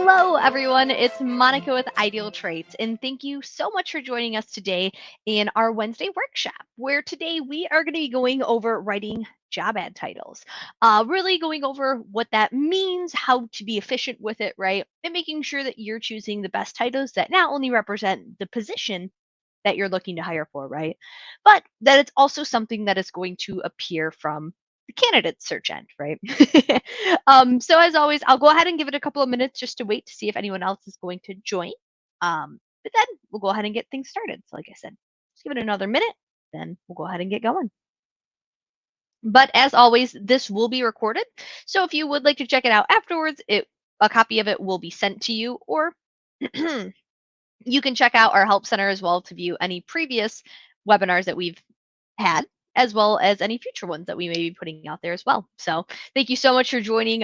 Hello, everyone. It's Monica with Ideal Traits, and thank you so much for joining us today in our Wednesday workshop, where today we are going to be going over writing job ad titles, really going over what that means, how to be efficient with it, right? And making sure that you're choosing the best titles that not only represent the position that you're looking to hire for, right? But that it's also something that is going to appear from the candidate search end, right? So as always, I'll go ahead and give it a couple of minutes just to wait to see if anyone else is going to join. But then we'll go ahead and get things started. So like I said, just give it another minute, then we'll go ahead and get going. But as always, this will be recorded. So if you would like to check it out afterwards, a copy of it will be sent to you, or you can check out our Help Center as well to view any previous webinars that we've had, as well as any future ones that we may be putting out there as well. So thank you so much for joining,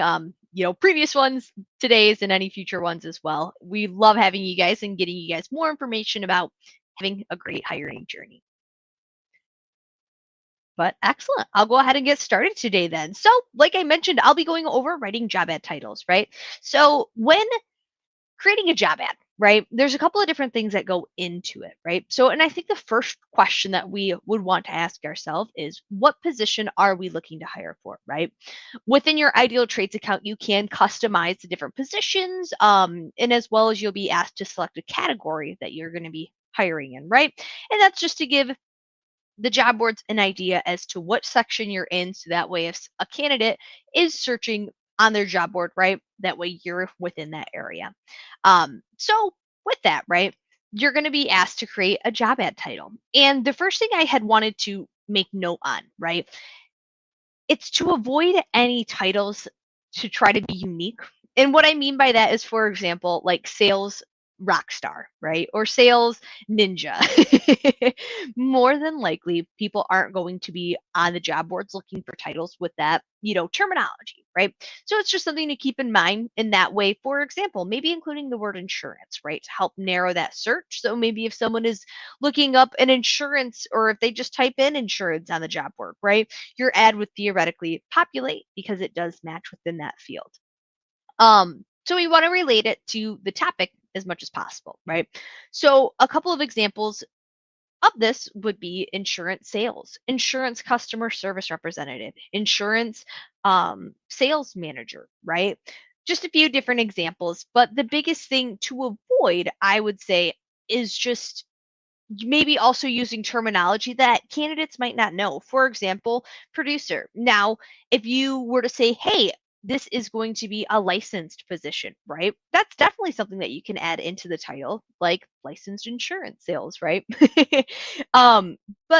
previous ones, today's, and any future ones as well. We love having you guys and getting you guys more information about having a great hiring journey. But excellent. I'll go ahead and get started today then. So like I mentioned, I'll be going over writing job ad titles, right? So when creating a job ad, right? There's a couple of different things that go into it, right? So, and I think the first question that we would want to ask ourselves is what position are we looking to hire for, right? Within your Ideal Traits account, you can customize the different positions, and as well as you'll be asked to select a category that you're going to be hiring in, right? And that's just to give the job boards an idea as to what section you're in, so that way if a candidate is searching on their job board, right, that way you're within that area. So with that, right, you're going to be asked to create a job ad title. And the first thing I had wanted to make note on, right, it's to avoid any titles to try to be unique. And what I mean by that is, for example, like sales rock star, right? Or sales ninja. More than likely, people aren't going to be on the job boards looking for titles with that, terminology, right? So it's just something to keep in mind in that way. For example, maybe including the word insurance, right? To help narrow that search. So maybe if someone is looking up an insurance, or if they just type in insurance on the job board, right? Your ad would theoretically populate because it does match within that field. So we want to relate it to the topic as much as possible, right? So a couple of examples of this would be insurance sales, insurance customer service representative, insurance sales manager, right? Just a few different examples, but the biggest thing to avoid, I would say, is just maybe also using terminology that candidates might not know. For example, producer. Now, if you were to say, hey, this is going to be a licensed position, right? That's definitely something that you can add into the title, like licensed insurance sales, right? But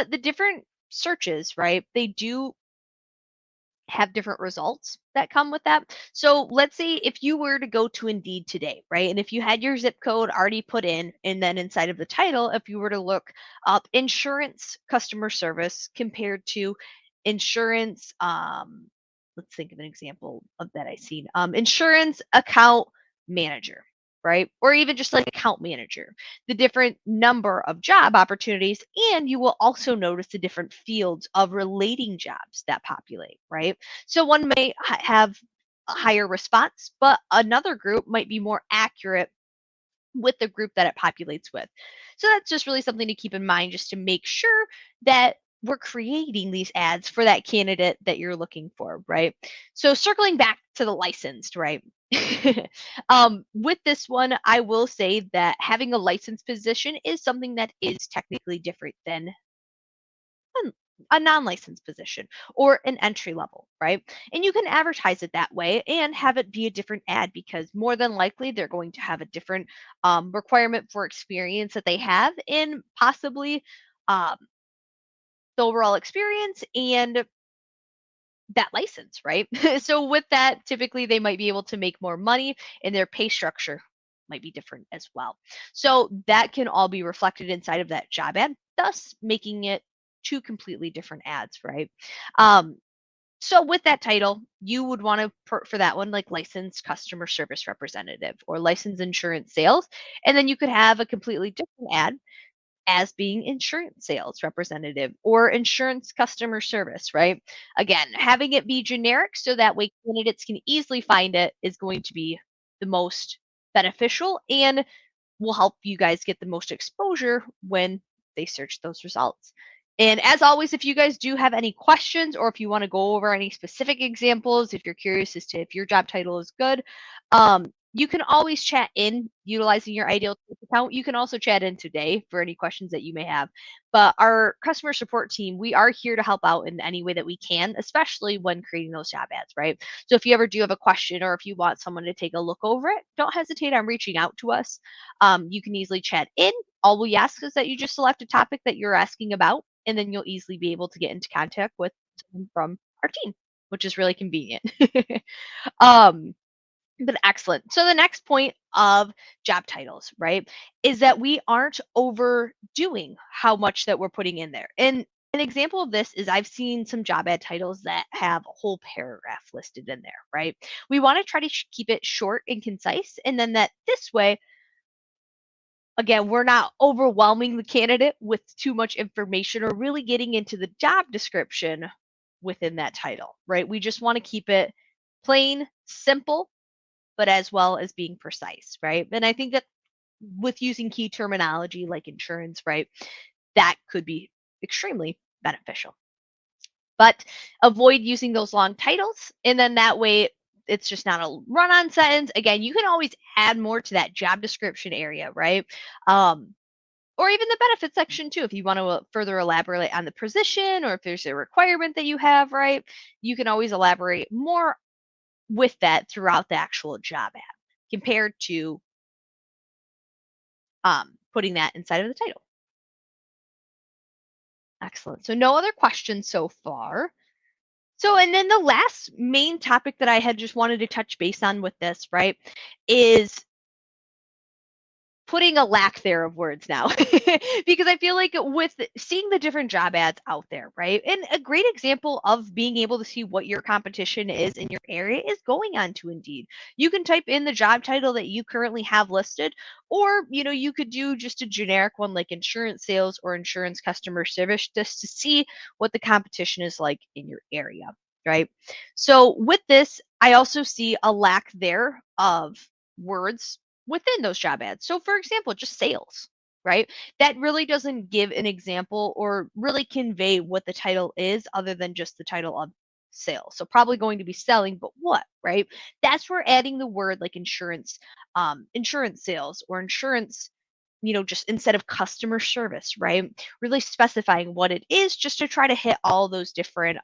the different searches, right? They do have different results that come with that. So let's say if you were to go to Indeed today, right? And if you had your zip code already put in, and then inside of the title, if you were to look up insurance customer service compared to insurance, let's think of an example of that I've seen. Insurance account manager, right? Or even just like account manager, the different number of job opportunities, and you will also notice the different fields of relating jobs that populate, right? So one may have a higher response, but another group might be more accurate with the group that it populates with. So that's just really something to keep in mind, just to make sure that we're creating these ads for that candidate that you're looking for, right? So circling back to the licensed, right? With this one, I will say that having a licensed position is something that is technically different than a non-licensed position or an entry level, right? And you can advertise it that way and have it be a different ad, because more than likely they're going to have a different requirement for experience that they have, in possibly um, the overall experience and that license, right? So with that, typically they might be able to make more money, and their pay structure might be different as well. So that can all be reflected inside of that job ad, thus making it two completely different ads, right? Um, so with that title, you would want to put for that one like licensed customer service representative or licensed insurance sales, and then you could have a completely different ad as being insurance sales representative or insurance customer service, right? Again, having it be generic so that way candidates can easily find it is going to be the most beneficial and will help you guys get the most exposure when they search those results. And as always, if you guys do have any questions or if you want to go over any specific examples, if you're curious as to if your job title is good, you can always chat in utilizing your ideal account. You can also chat in today for any questions that you may have. But our customer support team, we are here to help out in any way that we can, especially when creating those job ads, right? So if you ever do have a question or if you want someone to take a look over it, don't hesitate on reaching out to us. You can easily chat in. All we ask is that you just select a topic that you're asking about, and then you'll easily be able to get into contact with someone from our team, which is really convenient. um, but excellent. So the next point of job titles, right, is that we aren't overdoing how much that we're putting in there. And an example of this is I've seen some job ad titles that have a whole paragraph listed in there, right? We want to try to keep it short and concise, and then that this way, again, we're not overwhelming the candidate with too much information or really getting into the job description within that title, right? We just want to keep it plain, simple, but as well as being precise, right? And I think that with using key terminology like insurance, right, that could be extremely beneficial. But avoid using those long titles, and then that way it's just not a run-on sentence. Again, you can always add more to that job description area, right? Or even the benefit section too, if you want to further elaborate on the position or if there's a requirement that you have, right? You can always elaborate more with that throughout the actual job ad compared to putting that inside of the title. Excellent. So no other questions so far. So, and then the last main topic that I had just wanted to touch base on with this, right, is putting a lack there of words now because I feel like with seeing the different job ads out there, right? And a great example of being able to see what your competition is in your area is going on to Indeed. You can type in the job title that you currently have listed, or you could do just a generic one like insurance sales or insurance customer service just to see what the competition is like in your area, right? So with this, I also see a lack there of words within those job ads. So, for example, just sales, right? That really doesn't give an example or really convey what the title is other than just the title of sales. So, probably going to be selling, but what, right? That's where adding the word like insurance, insurance sales or insurance. Just instead of customer service, right? Really specifying what it is just to try to hit all those different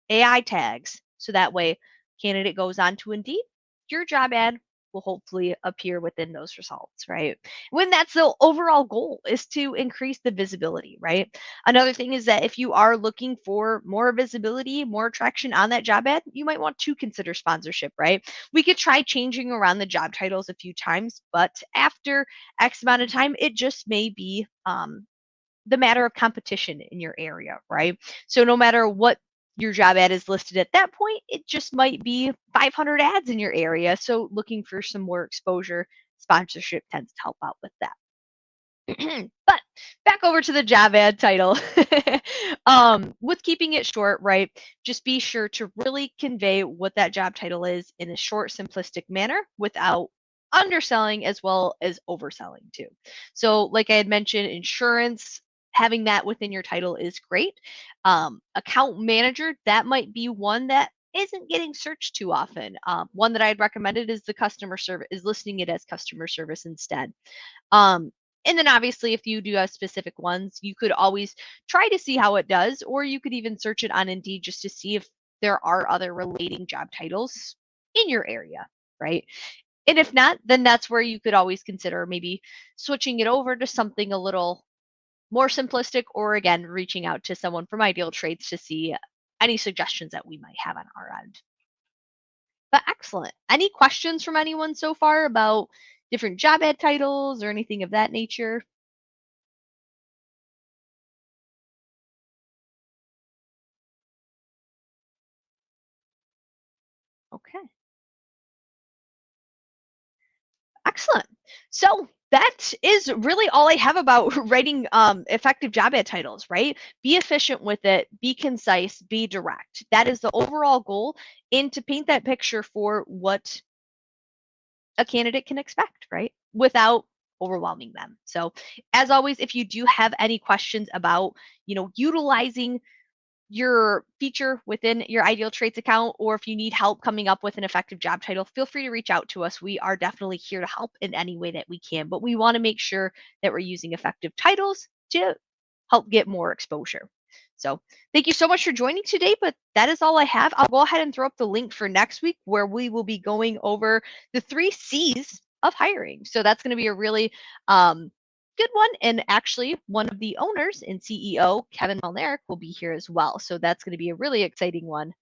AI tags. So that way, candidate goes on to Indeed, your job ad will hopefully appear within those results, right? When that's the overall goal is to increase the visibility, right? Another thing is that if you are looking for more visibility, more traction on that job ad, you might want to consider sponsorship, right? We could try changing around the job titles a few times, but after X amount of time, it just may be the matter of competition in your area, right? So no matter what your job ad is listed at that point, it just might be 500 ads in your area. So looking for some more exposure, sponsorship tends to help out with that. But back over to the job ad title. With keeping it short, right? Just be sure to really convey what that job title is in a short, simplistic manner without underselling as well as overselling too. So, like I had mentioned, insurance, having that within your title is great. Account manager, that might be one that isn't getting searched too often. One that I'd recommended is the customer service, is listing it as customer service instead. Um, and then obviously, if you do have specific ones, you could always try to see how it does, or you could even search it on Indeed just to see if there are other relating job titles in your area, right? And if not, then that's where you could always consider maybe switching it over to something a little more simplistic, or again, reaching out to someone from Ideal Trades to see any suggestions that we might have on our end. But excellent. Any questions from anyone so far about different job ad titles or anything of that nature? Okay, excellent. So that is really all I have about writing effective job ad titles, right? Be efficient with it, be concise, be direct. That is the overall goal. And to paint that picture for what a candidate can expect, right? Without overwhelming them. So, as always, if you do have any questions about, utilizing your feature within your Ideal Traits account, or if you need help coming up with an effective job title, feel free to reach out to us. We are definitely here to help in any way that we can, but we want to make sure that we're using effective titles to help get more exposure. So thank you so much for joining today, but that is all I have. I'll go ahead and throw up the link for next week where we will be going over the 3 C's of hiring. So that's going to be a really good one. And actually, one of the owners and CEO, Kevin Malnerick, will be here as well. So that's going to be a really exciting one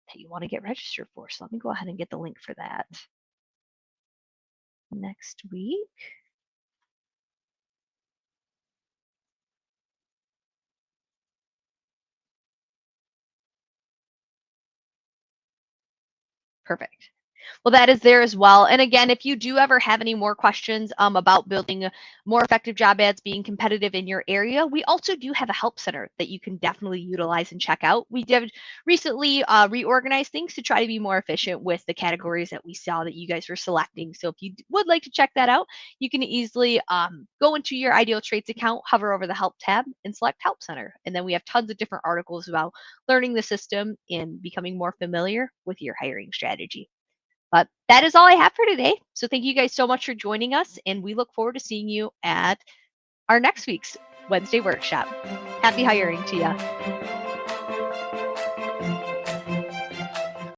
that you want to get registered for. So let me go ahead and get the link for that next week. Perfect. Well, that is there as well. And again, if you do ever have any more questions about building more effective job ads, being competitive in your area, we also do have a help center that you can definitely utilize and check out. We did recently reorganize things to try to be more efficient with the categories that we saw that you guys were selecting. So if you would like to check that out, you can easily go into your Ideal Traits account, hover over the Help tab, and select Help Center. And then we have tons of different articles about learning the system and becoming more familiar with your hiring strategy. But that is all I have for today. So thank you guys so much for joining us, and we look forward to seeing you at our next week's Wednesday workshop. Happy hiring to you.